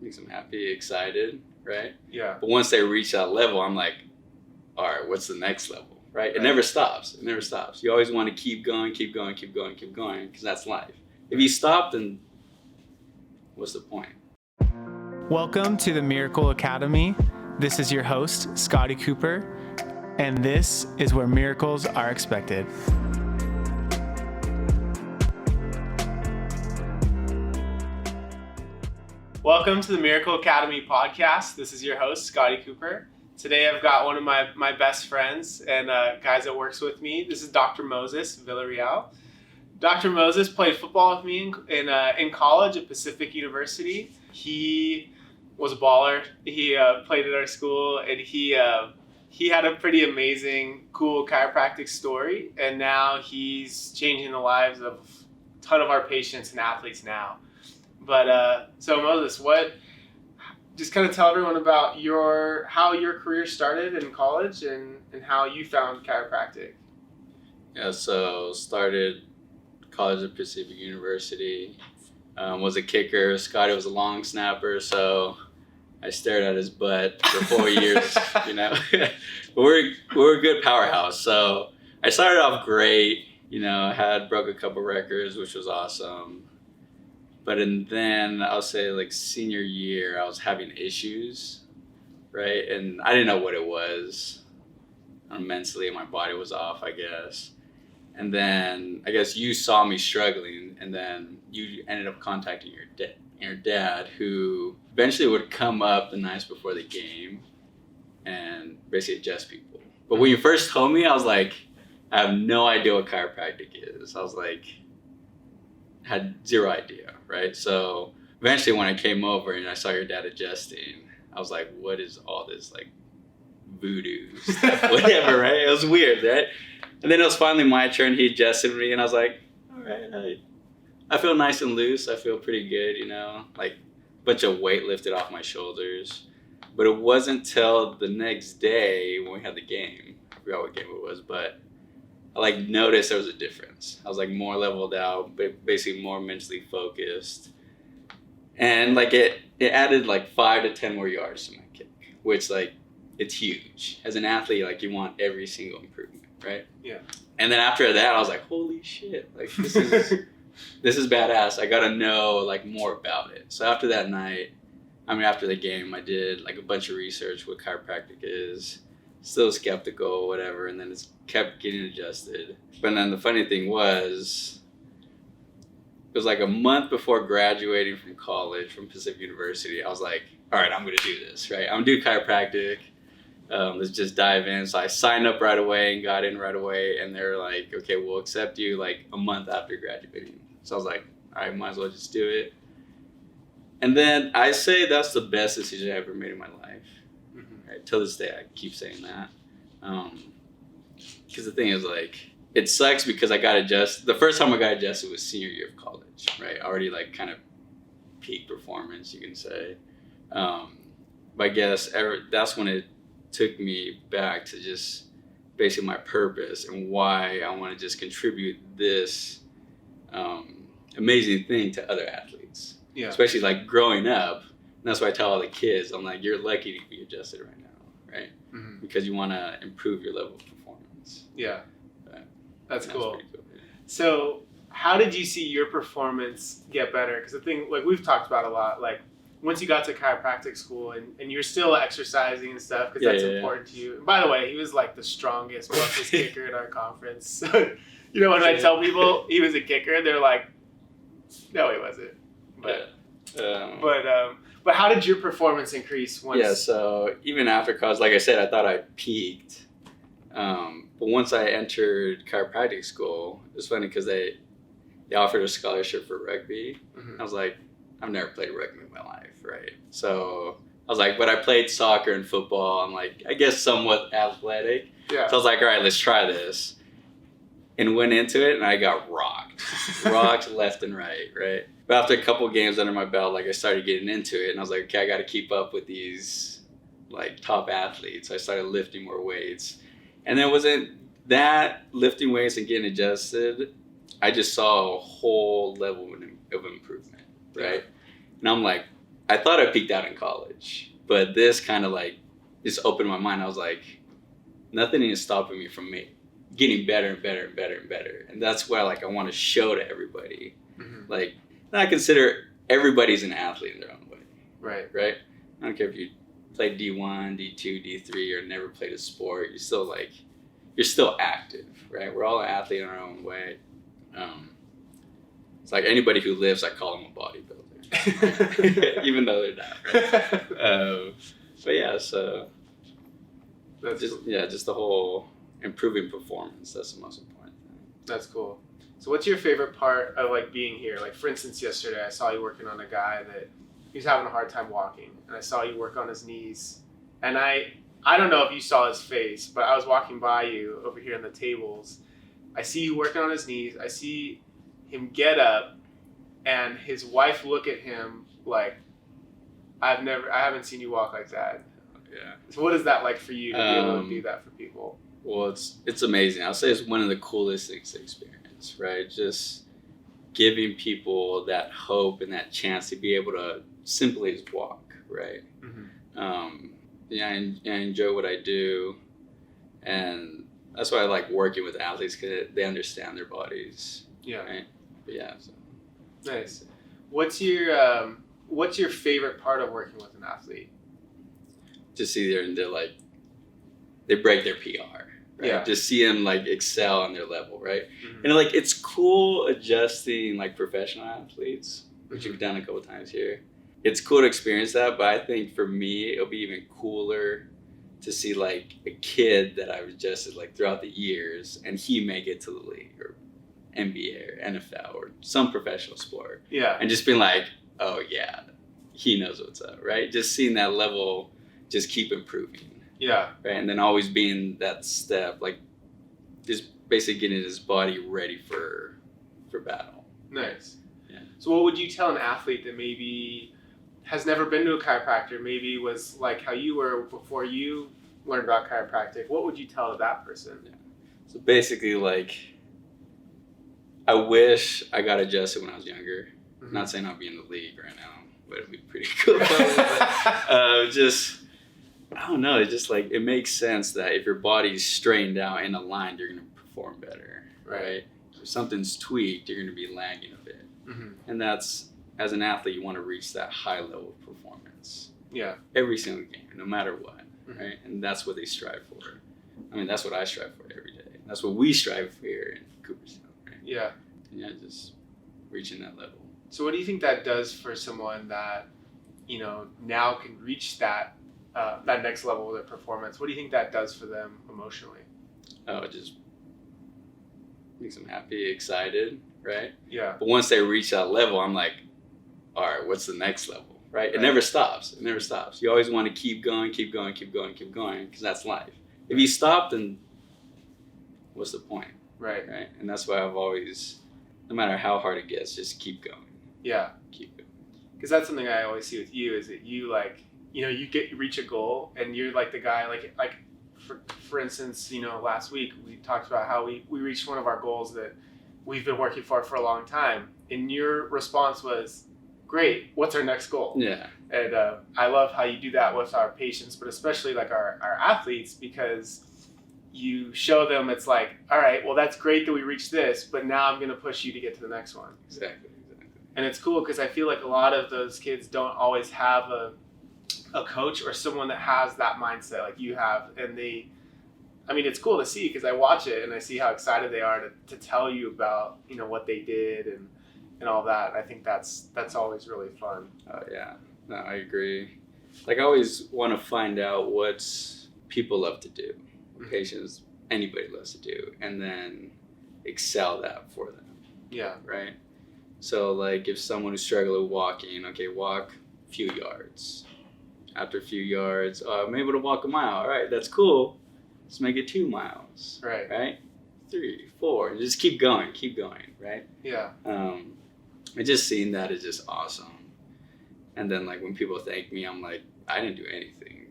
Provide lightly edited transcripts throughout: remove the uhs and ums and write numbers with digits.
makes them happy, excited, right? Yeah. But once they reach that level, I'm like, all right, what's the next level, right? It never stops. It never stops. You always want to keep going, because that's life. If you stop, then what's the point? Welcome to the Miracle Academy. This is your host, Scotty Cooper, and this is where miracles are expected. Welcome to the Miracle Academy podcast. This is your host, Scotty Cooper. Today I've got one of my best friends and guys that works with me. This is Dr. Moses Villarreal. Dr. Moses played football with me in college at Pacific University. He was a baller. He played at our school, and he had a pretty amazing, cool chiropractic story, and now he's changing the lives of a ton of our patients and athletes now. But so Moses, just kind of tell everyone about how your career started in college and how you found chiropractic. Yeah, so started college at Pacific University. Was a kicker. Scotty was a long snapper, so I stared at his butt for 4 years, you know. But we're a good powerhouse. So I started off great, broke a couple records, which was awesome. But then I'll say like senior year, I was having issues, right? And I didn't know what it was. Mentally, my body was off, I guess. And then I guess you saw me struggling, and then you ended up contacting your dad, who eventually would come up the nights before the game and basically adjust people. But when you first told me, I was like, I have no idea what chiropractic is. I was like, had zero idea, right? So eventually when I came over and I saw your dad adjusting, I was like, what is all this like voodoo stuff, whatever, right? It was weird, right? And then it was finally my turn. He adjusted me, and I was like, all right, I feel nice and loose. I feel pretty good, like a bunch of weight lifted off my shoulders. But it wasn't till the next day when we had the game. I forgot what game it was, but I noticed there was a difference. I was more leveled out, but basically more mentally focused. And it added 5 to 10 more yards to my kick, which it's huge. As an athlete, you want every single improvement, right? Yeah. And then after that, I was like, holy shit, this is badass. I gotta know more about it. So after that night, after the game, I did a bunch of research what chiropractic is. Still skeptical, whatever, and then it's kept getting adjusted. But then the funny thing was, it was a month before graduating from college, from Pacific University. I was like, all right, I'm gonna do this, right? I'm gonna do chiropractic. Let's just dive in. So I signed up right away and got in right away, and they're like, okay, we'll accept you a month after graduating. So I was like, all right, might as well just do it. And then I say that's the best decision I ever made in my life. Right, till this day, I keep saying that. Because the thing is, it sucks because I got adjusted. The first time I got adjusted was senior year of college, right? Already kind of peak performance, you can say. But I guess that's when it took me back to just basically my purpose and why I want to just contribute this amazing thing to other athletes. Yeah. Especially growing up. And that's why I tell all the kids, I'm like, you're lucky to be adjusted right now, right? Mm-hmm. Because you want to improve your level of performance. Yeah. That's cool. Pretty cool. Yeah. So how did you see your performance get better? Because the thing, we've talked about a lot, once you got to chiropractic school and you're still exercising and stuff, because that's important to you. And by the way, he was the strongest, roughest kicker at our conference. When I tell people he was a kicker, they're like, no, he wasn't. But But how did your performance increase once? Yeah, so even after college, like I said, I thought I peaked. But once I entered chiropractic school, it was funny because they offered a scholarship for rugby. Mm-hmm. I was like, I've never played rugby in my life, right? So I was like, but I played soccer and football. I'm like, I guess somewhat athletic. Yeah. So I was like, all right, let's try this. And went into it, and I got rocked left and right? But after a couple games under my belt, I started getting into it, and I was like, okay, I got to keep up with these top athletes. I started lifting more weights, and then it wasn't that lifting weights and getting adjusted. I just saw a whole level of improvement, right? And I'm like, I thought I peaked out in college, but this kind of like just opened my mind. I was like, nothing is stopping me from getting better and better and better and better. And that's why like I want to show to everybody. Mm-hmm. Like, and I consider everybody's an athlete in their own way. Right. Right? I don't care if you played D1, D2, D3, or never played a sport. You're still active, right? We're all an athlete in our own way. It's like anybody who lifts, I call them a bodybuilder, even though they're not, right? But yeah, so That's just cool. just the whole improving performance. That's the most important thing. That's cool. So what's your favorite part of like being here? Like for instance, yesterday I saw you working on a guy that he's having a hard time walking, and I saw you work on his knees. And I don't know if you saw his face, but I was walking by you over here on the tables. I see you working on his knees. I see him get up, and his wife look at him like, I haven't seen you walk like that. Yeah. So what is that like for you to be able to do that for people? Well, it's amazing. I'll say it's one of the coolest things to experience, right? Just giving people that hope and that chance to be able to simply just walk, right? Mm-hmm. I enjoy what I do, and that's why I like working with athletes, because they understand their bodies. Yeah. Right? But yeah. So. Nice. What's your favorite part of working with an athlete? Just see they break their PR, right? Yeah. Just see them like excel on their level, right? Mm-hmm. And like it's cool adjusting like professional athletes, which Mm-hmm. you've done a couple times here. It's cool to experience that, but I think for me it'll be even cooler to see like a kid that I've adjusted like throughout the years, and he may get to the league or NBA or NFL or some professional sport, Yeah. and just being like, oh yeah, he knows what's up, right? Just seeing that level just keep improving, Yeah. right? And then always being that step, like just basically getting his body ready for battle. Nice. Yeah. So what would you tell an athlete that maybe has never been to a chiropractor, maybe was like how you were before you learned about chiropractic? What would you tell that person? So basically, like, I wish I got adjusted when I was younger. Mm-hmm. Not saying I'll be in the league right now, but it'd be pretty cool. Just, I don't know. It's just like, it makes sense that if your body's straightened out and aligned, you're going to perform better, right? If something's tweaked, you're going to be lagging a bit. Mm-hmm. And that's, as an athlete, you want to reach that high level of performance. Yeah. Every single game, no matter what, Mm-hmm. right? And that's what they strive for. I mean, that's what I strive for every day. That's what we strive for here in Cooperstown, right? Yeah. And yeah, just reaching that level. So what do you think that does for someone that, now can reach that next level of their performance? What do you think that does for them emotionally? Oh, it just makes them happy, excited, right? Yeah. But once they reach that level, I'm like, all right, what's the next level, right? It never stops. It never stops. You always want to keep going, because that's life. If you stop, then what's the point, Right. right? And that's why I've always, no matter how hard it gets, just keep going. Yeah. Keep going. Because that's something I always see with you is that you you reach a goal and you're like the guy, like for instance, last week we talked about how we reached one of our goals that we've been working for a long time. And your response was, great, what's our next goal? Yeah. And I love how you do that with our patients, but especially like our athletes, because you show them it's like, all right, well, that's great that we reached this, but now I'm going to push you to get to the next one. Exactly. And it's cool because I feel like a lot of those kids don't always have a coach or someone that has that mindset like you have. And it's cool to see because I watch it and I see how excited they are to tell you about, what they did and all that. I think that's always really fun. Oh, yeah. No, I agree. Like, I always want to find out what people love to do, what patients, anybody loves to do, and then excel that for them, Yeah. right? So, like, if someone who's struggling walking, okay, walk a few yards. After a few yards, I'm able to walk a mile. All right, that's cool. Let's make it 2 miles. Right. Right? 3, 4. And just keep going, right? Yeah. And just seeing that is just awesome. And then, like, when people thank me, I'm like, I didn't do anything.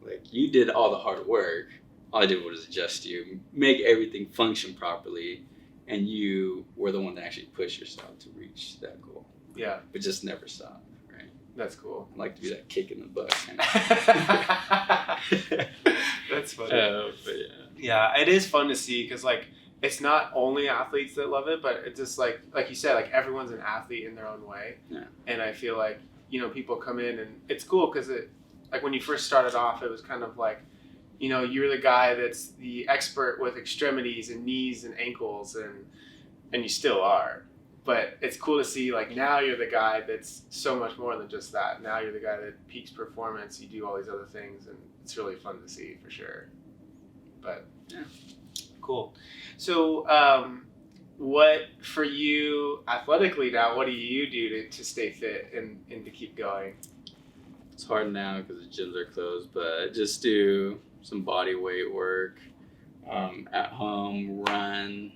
Like, you did all the hard work. All I did was adjust you, make everything function properly, and you were the one that actually pushed yourself to reach that goal. Yeah. But just never stop, right? That's cool. I like to be that kick in the butt kind of. That's funny. But Yeah, it is fun to see because like it's not only athletes that love it, but it's just like you said, like everyone's an athlete in their own way. Yeah. And I feel like, you know, people come in and it's cool because it, like when you first started off, it was kind of like, you know, you're the guy that's the expert with extremities and knees and ankles, and you still are. But it's cool to see, like, now you're the guy that's so much more than just that. Now you're the guy that peaks performance. You do all these other things, and it's really fun to see for sure. But yeah, cool. So, what for you athletically now? What do you do to stay fit and to keep going? it's hard now because the gyms are closed, but I just do some body weight work at home, run,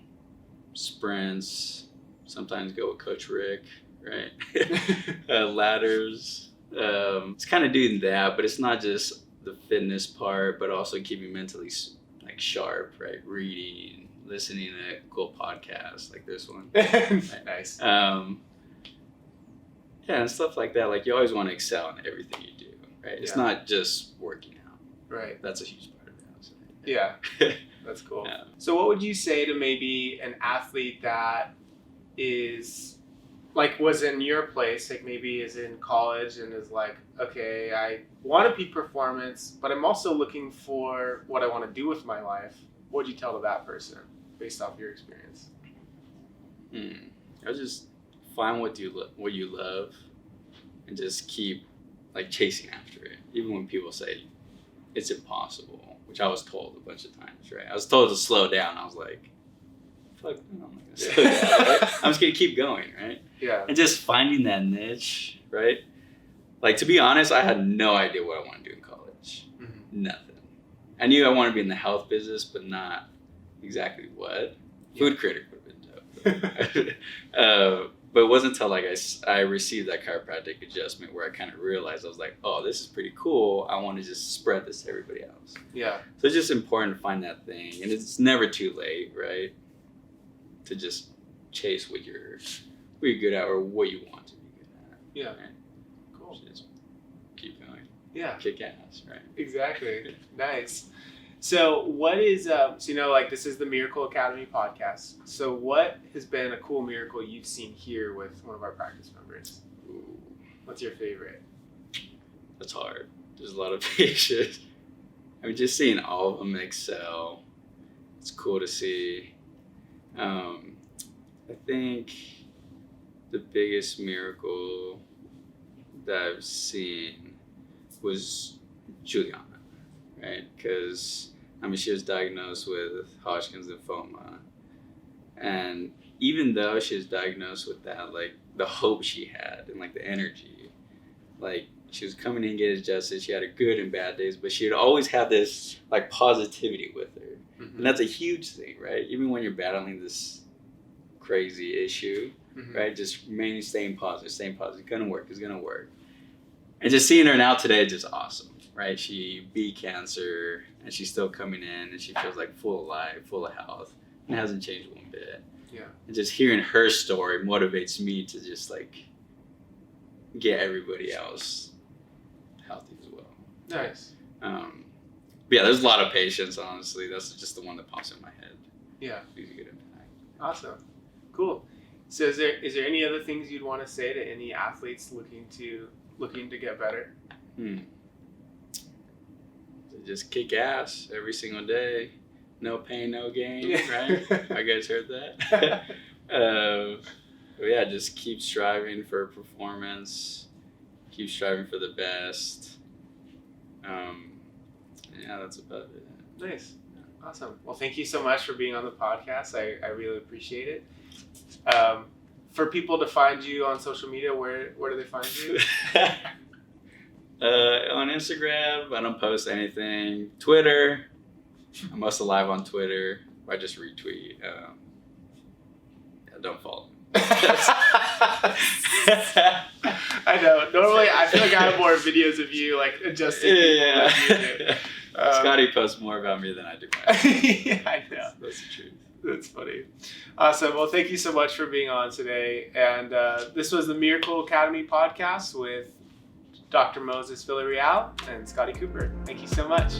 sprints. Sometimes go with Coach Rick, right? Ladders. It's kind of doing that, but it's not just the fitness part, but also keeping mentally like sharp, right? Reading, listening to cool podcasts like this one. Nice. Yeah, and stuff like that. Like you always want to excel in everything you do, right? It's not just working out. Right. That's a huge part of it, I would say. Yeah. That's cool. Yeah. So what would you say to maybe an athlete that is like was in your place, like maybe is in college and is like, okay, I want to peak performance, but I'm also looking for what I want to do with my life. What would you tell to that person based off your experience? I just find what you love and just keep like chasing after it, even when people say it's impossible, which I was told a bunch of times, right? I was told to slow down. I was like, fuck, no, I'm not gonna slow down, right? I'm just gonna keep going, right? Yeah. And just finding that niche, right? Like, to be honest, I had no idea what I wanted to do in college. Mm-hmm. Nothing. I knew I wanted to be in the health business, but not exactly what. Food critic would have been dope. But it wasn't until like I received that chiropractic adjustment where I kind of realized, I was like, oh, this is pretty cool. I want to just spread this to everybody else. Yeah. So it's just important to find that thing. And it's never too late, right? To just chase what you're good at or what you want to be good at. Yeah. Right? Cool. Just keep going. Yeah. Kick ass, right? Exactly. Nice. So what is, so you know, like this is the Miracle Academy podcast. So what has been a cool miracle you've seen here with one of our practice members? Ooh, What's your favorite? that's hard. There's a lot of patience. I mean, just seeing all of them excel, it's cool to see. I think the biggest miracle that I've seen was Juliana, right? Because, I mean, she was diagnosed with Hodgkin's lymphoma. And even though she was diagnosed with that, like, the hope she had and, like, the energy, like, she was coming in and get adjusted. She had her good and bad days, but she had always had this, like, positivity with her. Mm-hmm. And that's a huge thing, right? Even when you're battling this crazy issue, right? Just mainly staying positive. It's gonna work. And just seeing her now today is just awesome, right? She beat cancer and she's still coming in and she feels like full of life, full of health, and hasn't changed one bit. Yeah. And just hearing her story motivates me to just like get everybody else healthy as well. Nice. But yeah, there's a lot of patience, honestly. That's just the one that pops in my head. Yeah. Leaves a good impact. Awesome. Cool. So is there any other things you'd want to say to any athletes looking to get better? Just kick ass every single day. No pain, no gain, right? I guys heard that? But yeah, just keep striving for performance. Keep striving for the best. Yeah, that's about it. Nice. Awesome. Well, thank you so much for being on the podcast. I really appreciate it. For people to find you on social media, where do they find you? On Instagram, I don't post anything. Twitter, I'm most alive on Twitter. I just retweet. Yeah, don't follow me. I know. Normally, I feel like I have more videos of you like adjusting people than you do. Scotty posts more about me than I do. Yeah, I know. That's the truth. That's funny. Awesome. Well, thank you so much for being on today. And this was the Miracle Academy podcast with Dr. Moses Villarreal and Scotty Cooper. Thank you so much.